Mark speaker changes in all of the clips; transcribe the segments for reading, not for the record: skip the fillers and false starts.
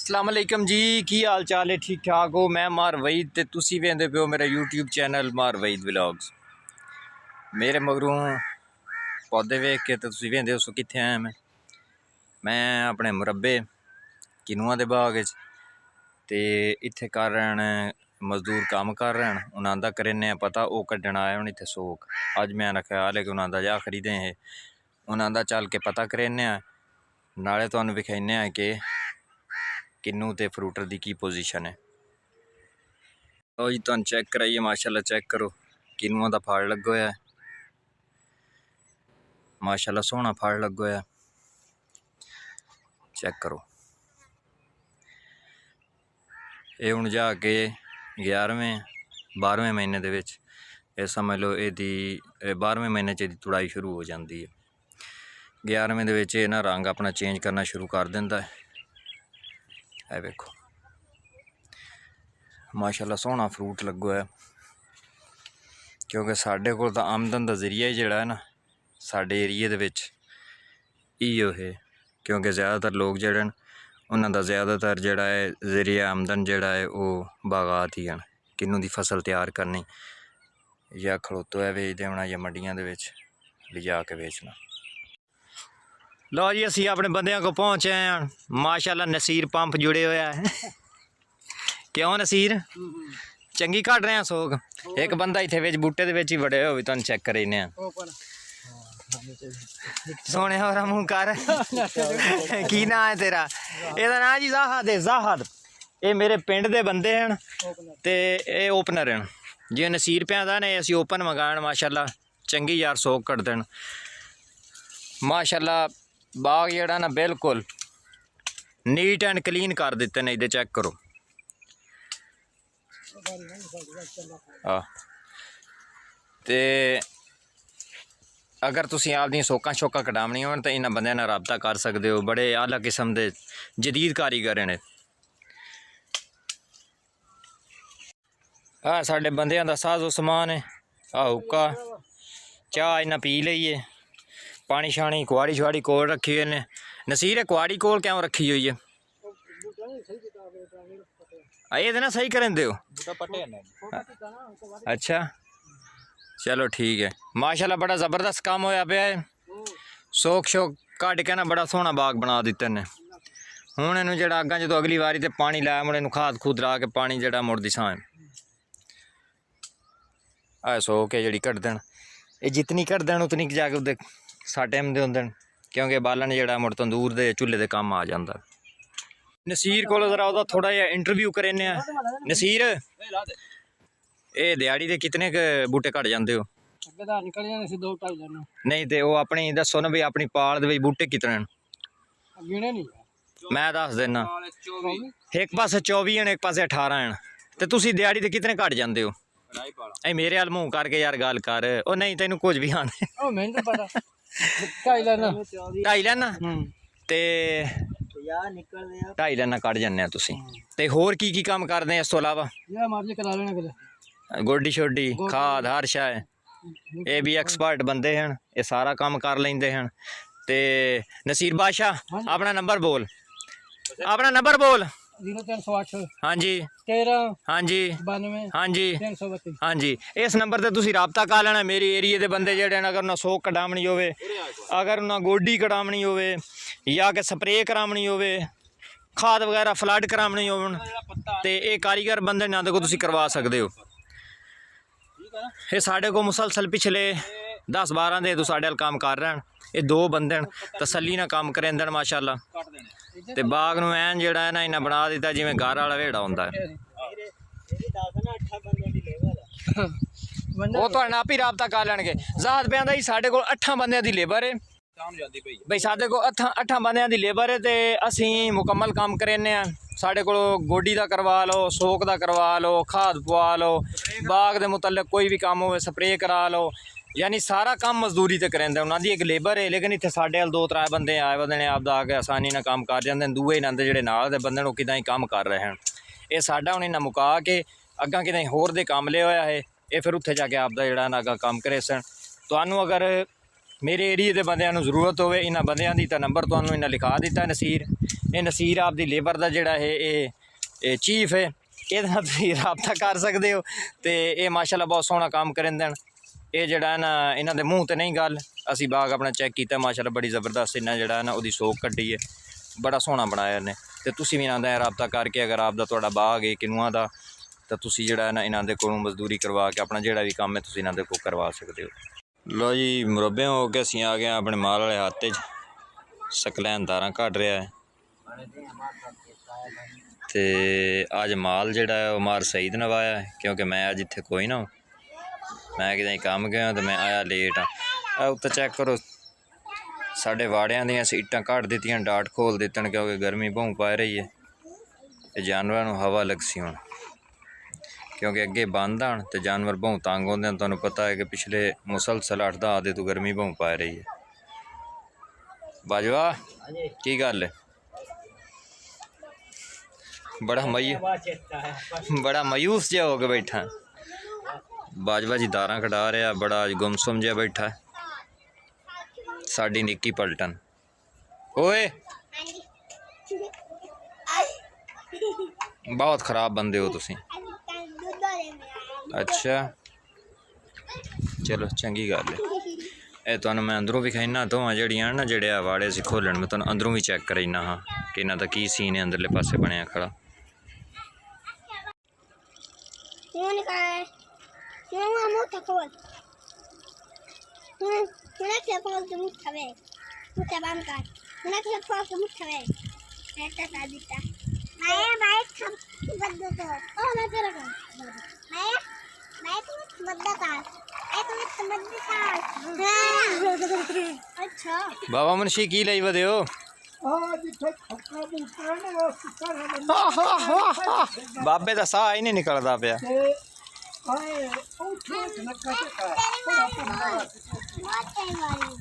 Speaker 1: अस्सलाम वालेकुम जी, की हाल चाल है? ठीक ठाक हो? मैं मार वहीद ते तुसी वेंदे पे हो मेरा यूट्यूब चैनल मार वहीद व्लॉग्स। मेरे मगरों पौधे वेख के तो तुसी वेंदे हो कित्थे आया मैं अपने मुरब्बे किनुआ दे बाग च ते इत्थे कर रहे हैं मजदूर काम कर रहे हैं। उन्हां दा करेने पता वो कड्ढन आए हूँ इत्थे सोक। अज मेरा ख्याल है कि उन्हां दा जा खरीदे हे, उन्हां दा चल के पता करेने नाले तुहानूं विखाने कि किन्नू ते फ्रूटर दी की पोजीशन है। तो जी तुहानूं चेक कराइए, माशाल्लाह चेक करो किन्नुआं दा फड़ लग्गा होया है, माशाल्लाह सोहना फड़ लग्गा होया, चेक करो। ये हुण जाके 11वें 12वें महीने दे विच ये समझ लो इहदी 12वें महीने च इहदी तुड़ाई शुरू हो जाती है। 11वें दे विच ये ना रंग अपना चेंज करना शुरू कर दिंदा है। ਇਹ ਵੇਖੋ माशाल्लाह सोहना फ्रूट लग्गा है, क्योंकि साढ़े कोल तां आमदन का जरिया ही जिहड़ा है ना साढ़े एरिए दे विच इहो है, क्योंकि ज़्यादातर लोग जिहड़े न उन्हां दा ज़्यादातर जिहड़ा है जरिया आमदन जिहड़ा है वो बागात ही हैं। किन्नू दी फसल तैयार करनी या खड़ोतो है बेच देना या मंडियां दे विच लिजा के बेचना। लो जी असी अपने बंदियां को पहुँचे हैं। माशाल्लाह नसीर पंप जुड़े हुआ है। क्यों नसीर चंगी कट रहे हैं सोग? एक बंदा इत्थे विच बूटे दे विच ही बड़े हो भी तुहानूं चेक करीने सोने और मुँह कर की ना है तेरा? एदा ना जी ज़ाहद है, ज़ाहद। ये मेरे पिंड दे बंदे हैं ते ये ओपनर हैं। जे नसीर पे दा ने असी ओपन मंगाण माशाल्लाह चंगी यार सोग कट देन। माशाल्लाह बाग जेड़ा ना बिल्कुल नीट एंड क्लीन कर दिते ने। इधर चेक करो ते अगर तुसी आपदी सोकां शोकां कटावनियां होन तो इन्हां बंदियां नाल राबता कर सकते हो। बड़े आला किस्म दे जदीद कारीगर ने। साढ़े बंदियां दा साजो समान है। हुक्का चाह इन्हां पी लईए, पानी शानी कुआड़ी शुआड़ी कोल रखी हुई ने। नसीर है कुआड़ी कोल क्यों रखी हुई है? ये ना सही करें दो। अच्छा चलो ठीक है। माशाल्लाह बड़ा ज़बरदस्त काम होया पे है। सोक शोक कट के ना बड़ा सोहना बाग बना दिते ने। हुण इनू जेड़ा अग्गां जो अगली वारी ते पानी लाया मुड़े इनू खाद खूद ला के पानी जेड़ा मुड़ दिसां सोक है जेड़ी कट देन। ये जितनी कट देन उतनी जाके उदे साटे दे होंदे न, क्योंकि बालन जेड़ा मुड़ तंदूर दे चुल्हे दे काम आ जांदा। नसीर को जरा ओदा थोड़ा जिहा इंटरव्यू करेने। नसीर ये दिहाड़ी दे कितने क बूटे कट जांदे हो? नहीं तो वो अपनी दसो ना भी अपनी पाल दे बूटे कितने न? मैं दस देना, एक पासे 24 हैं एक पासे 18 हैं। तो तुसी दिहाड़ी दे कितने कट जांदे हो? मेरे हाल मुँह करके यार गल कर। ओ नहीं तेनू कुछ भी आने ढाई लैना ते 2.5 लैना कट जाने तुसी। ते होर की काम करदे इस तो इलावा? गोडी शोडी खाद हर शाय ये भी एक्सपर्ट बंदे हैं, ये सारा काम कर लेंदे हैं। ते नसीर बादशाह अपना नंबर बोल, अपना नंबर बोल।
Speaker 2: 0308
Speaker 1: हाँ जी
Speaker 2: 13
Speaker 1: हाँ जी
Speaker 2: 92
Speaker 1: हाँ जी
Speaker 2: 332।
Speaker 1: हाँ जी इस नंबर ते तुसी राबता कर लेना। मेरी एरिए दे बंदे जेहड़े न अगर उन्हें सोक कटावनी होवे, अगर उन्हें गोडी कटावनी होवे या कि स्प्रे करावनी होवे, खाद वगैरह फ्लड करावनी होवन ते ये कारीगर बंदे ने को तुसी करवा सकते हो। ये साढ़े को मुसलसल पिछले 10-12 दे तो साढ़े काम कर रहे हैं। ये 2 बंदे तसल्ली ना काम करें देन माशाल्लाह। ते बाग नूं ऐन जेड़ा है ना इन्हें बना दिता जिवें घर वाला वेड़ा होंदा है। वो तो आप ही राबता कर लैणगे। ज़ाहद पे आंदा जी साढ़े कोल 8 बंदियां दी लेबर है बई, साढ़े को 8 बंदियां दी लेबर है ते असी मुकम्मल काम करेने। साढ़े को गोडी का करवा लो, सोक का करवा लो, खाद पवा लो, बाग के मुतलक कोई भी काम हो स्प्रे करा लो, यानी सारा काम मजदूरी ते करेंदे। उन्होंने एक लेबर है, लेकिन इतने साढ़े वाल 2-3 बंदे आए बंदे ने आपदा आके आसानी ना काम कर जाते हैं। दूए इन्होंने जेहड़े नाल दे बंदे वो किदां ही काम कर रहे हैं। ये साडा हुण इन्हां मुका के अग्गां किदां होर दे काम ले होया है, ये फिर उत्थे जाके आपदा जेहड़ा ना अग्गां काम करे सन। तुहानूं अगर मेरे एरिए के बंदियां नूं जरूरत होवे इन्हां बंदियां दी तां नंबर तुहानूं इन्हां लिखा दिता नसीर। ਇਹ ਨਸੀਰ ਆਪ ਦੀ ਲੇਬਰ ਦਾ ਜਿਹੜਾ ਇਹ ਚੀਫ ਹੈ। ਇਹਦੇ ਨਾਲ ਤੁਸੀਂ ਰਾਬਤਾ ਕਰ ਸਕਦੇ ਹੋ। ਤੇ ਇਹ ਮਾਸ਼ਾਅੱਲਾ ਬਹੁਤ ਸੋਹਣਾ ਕੰਮ ਕਰਨ ਦੇਣ। ਇਹ ਜਿਹੜਾ ਹੈ ਨਾ ਇਹਨਾਂ ਦੇ ਮੂੰਹ ਤੇ ਨਹੀਂ ਗੱਲ, ਅਸੀਂ ਬਾਗ ਆਪਣਾ ਚੈੱਕ ਕੀਤਾ ਮਾਸ਼ਾਅੱਲਾ ਬੜੀ ਜ਼ਬਰਦਸਤ ਇਹਨਾਂ ਜਿਹੜਾ ਹੈ ਨਾ ਉਹਦੀ ਸੋਕ ਕੱਢੀ ਹੈ, ਬੜਾ ਸੋਹਣਾ ਬਣਾਇਆ ਇਹਨੇ। ਤੇ ਤੁਸੀਂ ਵੀ ਇਹਨਾਂ ਦਾ ਰਾਬਤਾ ਕਰਕੇ ਅਗਰ ਆਪ ਦਾ ਤੁਹਾਡਾ ਬਾਗ ਹੈ ਕਿਨੂਆਂ ਦਾ ਤਾਂ ਤੁਸੀਂ ਜਿਹੜਾ ਹੈ ਨਾ ਇਹਨਾਂ ਦੇ ਕੋਲੋਂ ਮਜ਼ਦੂਰੀ ਕਰਵਾ ਕੇ ਆਪਣਾ ਜਿਹੜਾ ਵੀ ਕੰਮ ਹੈ ਤੁਸੀਂ ਇਹਨਾਂ ਦੇ ਕੋਲ ਕਰਵਾ ਸਕਦੇ ਹੋ। ਲੋ ਜੀ ਮੁਰੱਬੇ ਹੋ ਕੇ ਅਸੀਂ ਆ ਗਏ ਆਪਣੇ ਮਾਲ ਵਾਲੇ ਹੱਥ 'ਚ ਸਕਲੈਨ ਤਾਰਾਂ ਕੱਢ ਰਿਹਾ ਹੈ। ਤੇ ਅੱਜ ਮਾਲ ਜਿਹੜਾ ਹੈ ਉਹ ਮਾਰ ਸਈਦ ਨਵਾਇਆ ਹੈ ਕਿਉਂਕਿ ਮੈਂ ਅੱਜ ਇੱਥੇ ਕੋਈ ਨਾ ਮੈਂ ਕਿਤੇ ਕੰਮ ਗਿਆ ਤੇ ਮੈਂ ਆਇਆ ਲੇਟ ਆ। ਉੱਤੇ ਚੈੱਕ ਕਰੋ ਸਾਡੇ ਵਾੜਿਆਂ ਦੀਆਂ ਸੀਟਾਂ ਕੱਢ ਦਿੱਤੀਆਂ, ਡਾਟ ਖੋਲ ਦਿੱਤਣ ਕਿਉਂਕਿ ਗਰਮੀ ਬਹੁਤ ਪੈ ਰਹੀ ਹੈ ਤੇ ਜਾਨਵਰਾਂ ਨੂੰ ਹਵਾ ਲੱਗਸੀ ਹੁਣ ਕਿਉਂਕਿ ਅੱਗੇ ਬੰਦ ਆਣ ਤੇ ਜਾਨਵਰ ਬਹੁਤ ਤੰਗ ਹੁੰਦੇ ਹਨ। ਤੁਹਾਨੂੰ ਪਤਾ ਹੈ ਕਿ ਪਿਛਲੇ ਮੁਸਲਸਲ 8-10 ਦੇ ਤੋਂ ਗਰਮੀ ਬਹੁਤ ਪੈ ਰਹੀ ਹੈ। ਬਾਜਵਾ ਕੀ ਗੱਲ ਹੈ? बड़ा मायूस जिहा हो के बैठा बाजवा जी दारां कटा रहा, बड़ा गुमसुम जिहा बैठा साडी निक्की पलटन। ओए बहुत खराब बंदे हो तुसी। अच्छा चलो चंगी गल है। ਇਹ ਤੁਹਾਨੂੰ ਮੈਂ ਅੰਦਰੋਂ ਵਿਖਾਈਨਾ ਦੋਵਾਂ ਜਿਹੜੀਆਂ ਨਾ ਜਿਹੜੇ ਆ ਵਾੜੇ ਅਸੀਂ ਖੋਲਣ ਮੈਂ ਤੁਹਾਨੂੰ ਅੰਦਰੋਂ ਵੀ ਚੈੱਕ ਕਰਾਈਨਾ ਹਾਂ ਕਿ ਇਹਨਾਂ ਦਾ ਕੀ ਸੀਨ ਹੈ ਅੰਦਰਲੇ ਪਾਸੇ ਬਣਿਆ ਖੜਾ। बाबा मुंशी की लाई वदे हो? बाबे दा साह ही नहीं निकलदा पिया।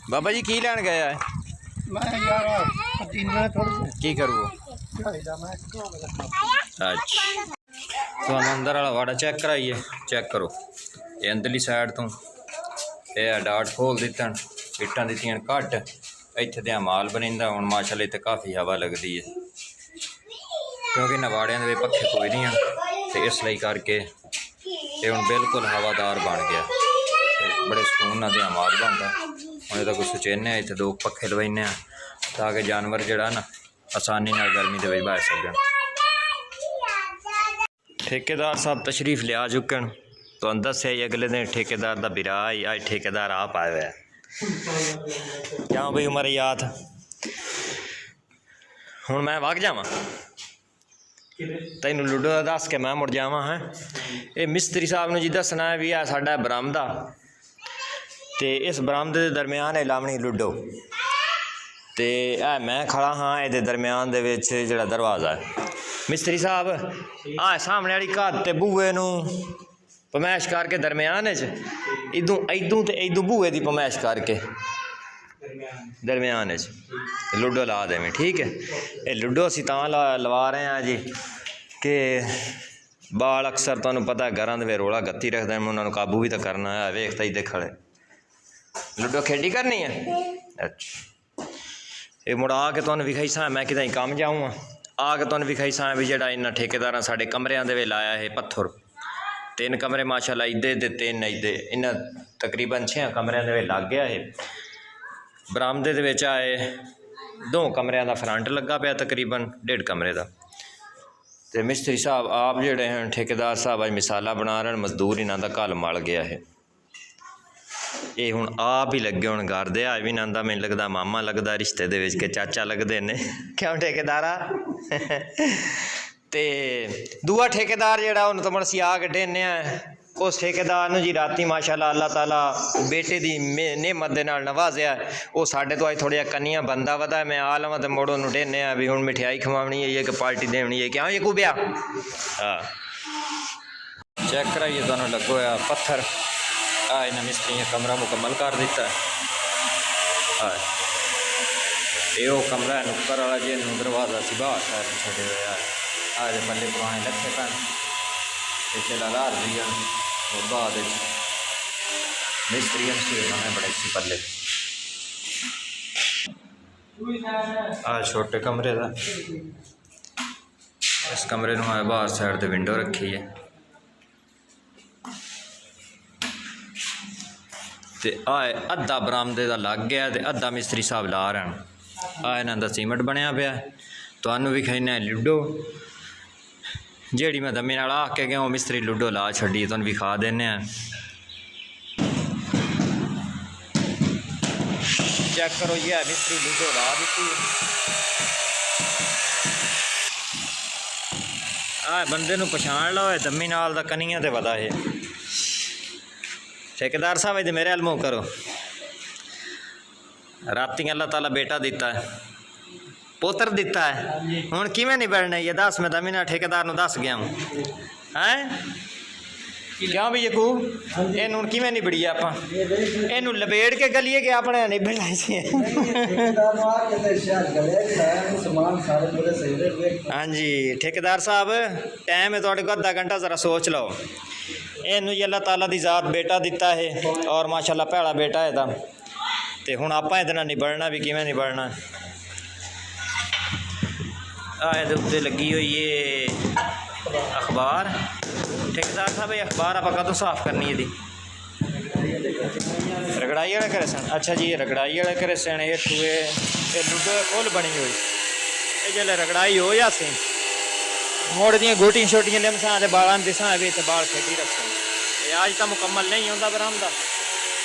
Speaker 1: बाबा जी की लैन गया है? की करूँ? अच्छा तो अंदर वाला वाड़ा चेक कराइए, चेक करो ये अंदरली साइड तो ये डाट खोल दित्तन, इट्टां दित्तियां घट, इत्थे ते माल बनिंदा हुण माशाअल्लाह इत्थे काफ़ी हवा लगदी है क्योंकि नवाड़ियां दे पक्खे कोई नहीं हैं ते इसलिए करके ये हुण बिल्कुल हवादार बन गया। बड़े सुकून नाल ते माल बनदा। हुण इहदा कोई सुचेने इत्थे 2 पक्खे लवाइने ताकि जानवर जिहड़ा ना आसानी नाल गर्मी दे विच बैठ सकन। ठेकेदार साहब तशरीफ लिया चुकन तो दस्या ही अगले दिन ठेकेदार का बिरा ही अज ठेकेदार आप आया है। क्या भाई उमर याद हूँ मैं वग जावा तेन लूडो का दस के मैं मुड़ जावा है। ये मिस्त्री साहब ने जी दसना है भी आ साडा बरामदा ते इस बरामदे के दरम्यान है लावनी लूडो ते मैं खड़ा हाँ ये दरम्यान दे विच जिहड़ा दरवाज़ा है। मिस्त्री साहब आ सामने वाली घात ते बूए नूं पमैश करके दरम्यान इदू इदू तो इदू बूए की पमैश करके दरम्यान लूडो ला देवें। ठीक है ये लूडो असी तां लवा रहे हैं जी कि बाल अक्सर तुहानूं पता घरां दे रोला गत्ती रखदे ने, उन्हां नूं काबू भी तो करना है। वेखता ही दे खड़े लूडो खेडी करनी है। अच्छा ये मुड़ आ के तुहानूं विखाई सा मैं कितें कम जाऊँ आ के तुहानूं विखाई सा भी जिहड़ा इन्हां ठेकेदारां साडे कमरियां दे विच लाया है पत्थर 3 कमरे माशाअल्लाह इदे ते 3 इदे इन्हां तकरीबन 6 कमरियां दे विच लग गया है। बरामदे दे विच आए 2 कमरियां दा फ्रंट लगा पिया तकरीबन 1.5 कमरे दा। ते मिस्त्री साहब आप जिहड़े हैं ठेकेदार साहब अज मिसाला बना रहे हैं, मजदूर इन्हां दा घल मल गया है। ये हुण आप ही लगे हुण घर दे अज भी इन्हां दा मैनूं लगदा मामा लगदा रिश्ते दे विच के चाचा लगदे ने क्यों ठेकेदारा ते दूआ ठेकेदार जिहड़ा उन्हूं तो मुड़ असीं आ के ढेने उस ठेकेदार नूं जी राती माशाअल्लाह अल्लाह ताला बेटे दी नेमत दे नाल नवाजिया वो साडे तो अज थोड़ा जिहा कन्नियां बंदा वधा है। मैं आ लवां ते मुड़ उन्हूं ढेने भी हुण मिठाई खवानी है कि पार्टी देनी है क्या ये कुबिया हाँ चेक कराइए तुहानूं लगो है पत्थर आ इन्हां मिस्त्रियां कमरा मुकम्मल कर दिता है। ये कमरा है नुक्कर वाला जिन्होंने दरवाज़ा सी बाहर कर छड़े हुए आज पल्ले पुराने लखे पैन पिछले लार भी और बाद मिस्त्री से नमें बड़े सी पल्ले ਆ ਛੋਟੇ ਕਮਰੇ ਦਾ ਇਸ ਕਮਰੇ ਨੂੰ ਆ ਬਾਹਰ ਸਾਈਡ ਤੇ ਵਿੰਡੋ ਰੱਖੀ ਹੈ ਤੇ ਆ ਅੱਧਾ ਬਰਾਮਦੇ ਦਾ ਲੱਗ ਗਿਆ ਤੇ ਅੱਧਾ ਮਿਸਤਰੀ ਸਾਹਿਬ ਲਾ ਰਹੇ ਹਨ। ਆ ਇਹਨਾਂ ਦਾ ਸੀਮੈਂਟ ਬਣਿਆ ਪਿਆ। ਤੁਹਾਨੂੰ ਵੀ ਖਾਣਾ ਲੂਡੋ ਜਿਹੜੀ ਮੈਂ ਦਮੇ ਨਾਲ ਆ ਕੇ ਗਿਆ ਉਹ ਮਿਸਤਰੀ ਲੂਡੋ ਲਾ ਛੱਡੀ ਤੁਹਾਨੂੰ ਵਿਖਾ ਦਿੰਦੇ ਆ। ਚੈੱਕ ਕਰੋ ਇਹ ਮਿਸਤਰੀ ਲੂਡੋ ਲਾ ਦਿੱਤੀ ਆ ਬੰਦੇ ਨੂੰ ਪਛਾਣ ਲਓ ਦਮੀ ਨਾਲ ਦਾ ਕਨੀਆਂ ਤੇ ਪਤਾ ਹੈ। ठेकेदार साहब इधर मेरे अलमो करो राती अल्लाह ताला बेटा दिता है पुत्र दिता है हुण किवें नहीं बढ़ना ये दस मैं दमीना ठेकेदार नूं दस गया हूँ हैं क्यों भी यकू इन हुण किवें नहीं बड़िया आपां इनू लपेट के गलीए के अपने नहीं बढ़ाई सी हाँ जी ठेकेदार साहब टाइम है तुहाडे कोल अद्धा घंटा जरा सोच लो इनू अल्लाह ताला दी जात बेटा दिता है और माशाल्लाह भैड़ा बेटा है दा ते हुण आपां इहदे नाल निबड़ना भी किवें निबड़ना आ इहदे उत्ते लगी हुई है अखबार। ठेकेदार साहब ये अखबार आप कदों साफ करनी है दी रगड़ाई वाले घरे सन। अच्छा जी ये रगड़ाई वाले घरे सन ये ठूए ये लूडो फुल बनी हुई ये जिसले रगड़ाई हो जासी मुड़ दियाँ गोटियां छोटियां लिमसा ते बालां दिसां बिच बाल खेडी रखो। आज तो मुकम्मल नहीं होंदा बरामदा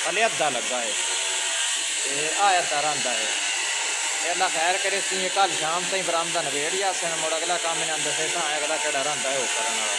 Speaker 1: हले अद्धा लगा है आया अद्धा रहा है। अल्लाह खैर करे कल शाम तक बरामदा नवेड़ जासन मुड़ अगला काम इन्हें दसे अगला केड़ा रहा है वो करने वाला।